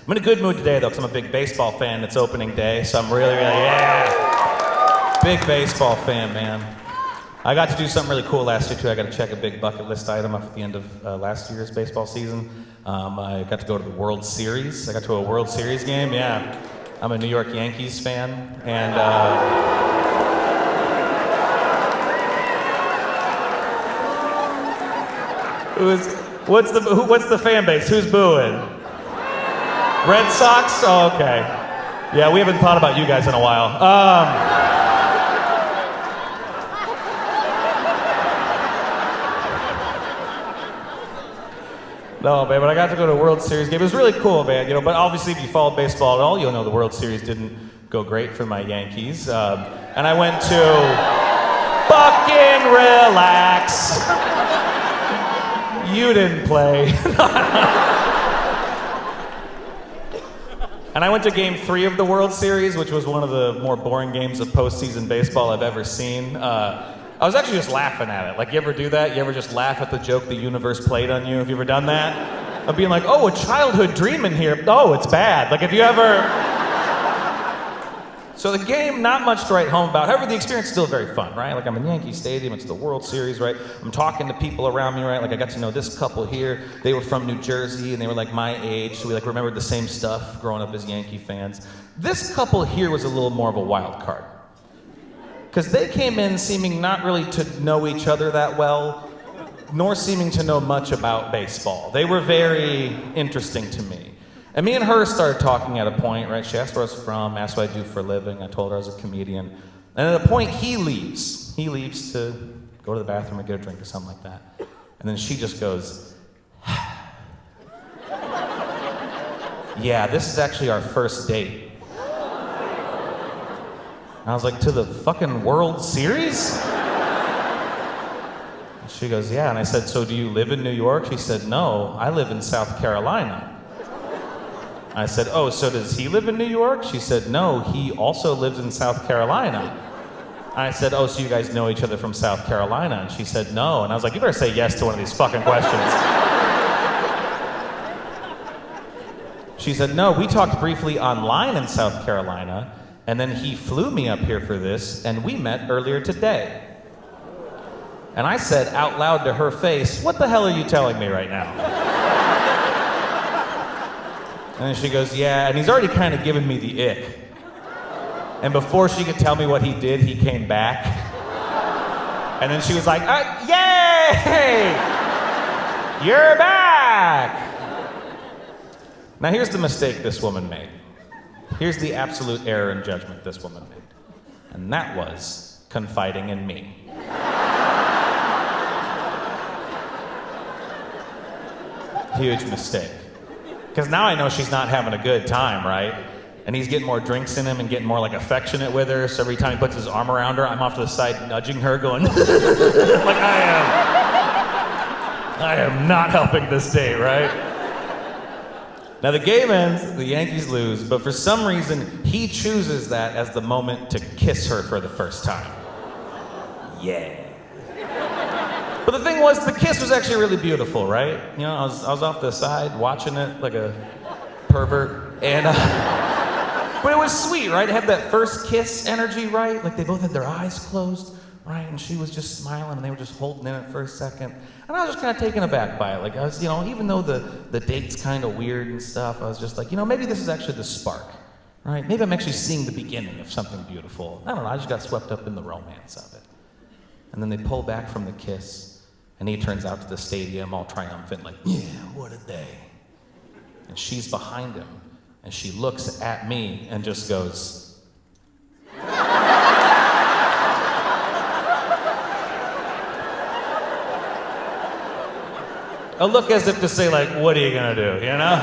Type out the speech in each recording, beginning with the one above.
I'm in a good mood today, though, because I'm a big baseball fan. It's opening day, so I'm really, yeah. Big baseball fan, man. I got to do something really cool last year, too. I got to check a big bucket list item off at the end of last year's baseball season. I got to go to the World Series. I got to a World Series game, yeah. I'm a New York Yankees fan, and what's the fan base? Who's booing? Red Sox? Oh, okay. Yeah, we haven't thought about you guys in a while. No, man, but I got to go to a World Series game. It was really cool, man. But obviously, if you follow baseball at all, you'll know the World Series didn't go great for my Yankees. And I went to fucking relax. You didn't play. And I went to Game 3 of the World Series, which was one of the more boring games of postseason baseball I've ever seen. I was actually just laughing at it. Like, you ever do that? You ever just laugh at the joke the universe played on you? Have you ever done that? Of being like, oh, a childhood dream in here. Oh, it's bad. Like, if you ever... So the game, not much to write home about. However, the experience is still very fun, right? Like, I'm in Yankee Stadium, it's the World Series, right? I'm talking to people around me, right? Like, I got to know this couple here. They were from New Jersey, and they were, like, my age, so we, like, remembered the same stuff growing up as Yankee fans. This couple here was a little more of a wild card. Because they came in seeming not really to know each other that well, nor seeming to know much about baseball. They were very interesting to me. And me and her started talking at a point, right? She asked where I was from, asked what I do for a living. I told her I was a comedian. And at a point, he leaves. He leaves to go to the bathroom or get a drink or something like that. And then she just goes, yeah, this is actually our first date. And I was like, to the fucking World Series? And she goes, yeah. And I said, so do you live in New York? She said, no, I live in South Carolina. I said, oh, so does he live in New York? She said, no, he also lives in South Carolina. I said, oh, so you guys know each other from South Carolina? And she said, no. And I was like, you better say yes to one of these fucking questions. She said, no, we talked briefly online in South Carolina, and then he flew me up here for this, and we met earlier today. And I said out loud to her face, what the hell are you telling me right now? And then she goes, yeah, and he's already kind of given me the ick. And before she could tell me what he did, he came back. And then she was like, yay! You're back! Now here's the mistake this woman made. Here's the absolute error in judgment this woman made. And that was confiding in me. Huge mistake. Because now I know she's not having a good time, right? And he's getting more drinks in him and getting more like affectionate with her. So every time he puts his arm around her, I'm off to the side nudging her, going, like I am not helping this date, right? Now the game ends, the Yankees lose, but for some reason, he chooses that as the moment to kiss her for the first time. Yeah. But the thing was, the kiss was actually really beautiful, right? You know, I was off the side watching it like a pervert, and but it was sweet, right? It had that first kiss energy, right? Like they both had their eyes closed, right? And she was just smiling, and they were just holding in it for a second. And I was just kind of taken aback by it. Like I was, you know, even though the date's kind of weird and stuff, I was just like, you know, maybe this is actually the spark, right? Maybe I'm actually seeing the beginning of something beautiful. I don't know. I just got swept up in the romance of it. And then they pull back from the kiss. And he turns out to the stadium all triumphant, like, yeah, what a day. And she's behind him, and she looks at me and just goes, a look as if to say, like, what are you gonna do, you know?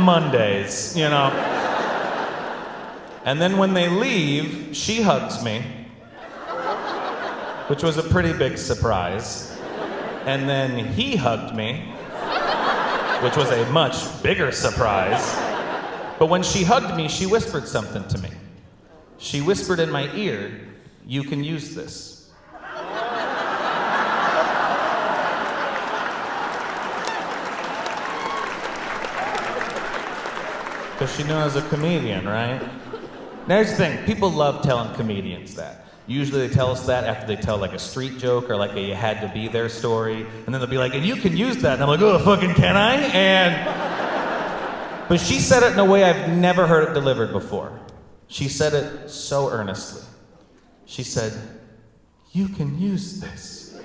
Mondays, you know? And then when they leave, she hugs me, which was a pretty big surprise. And then he hugged me, which was a much bigger surprise. But when she hugged me, she whispered something to me. She whispered in my ear, you can use this. Because she knew I was a comedian, right? Now here's the thing, people love telling comedians that. Usually they tell us that after they tell like a street joke or like a you had to be there story. And then they'll be like, and you can use that. And I'm like, oh, fucking can I? But she said it in a way I've never heard it delivered before. She said it so earnestly. She said, you can use this.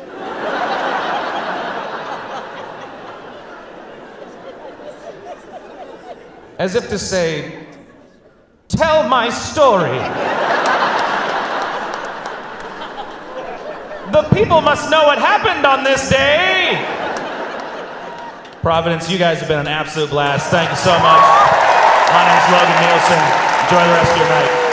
As if to say, tell my story. The people must know what happened on this day. Providence, you guys have been an absolute blast. Thank you so much. My name's Logan Nielsen. Enjoy the rest of your night.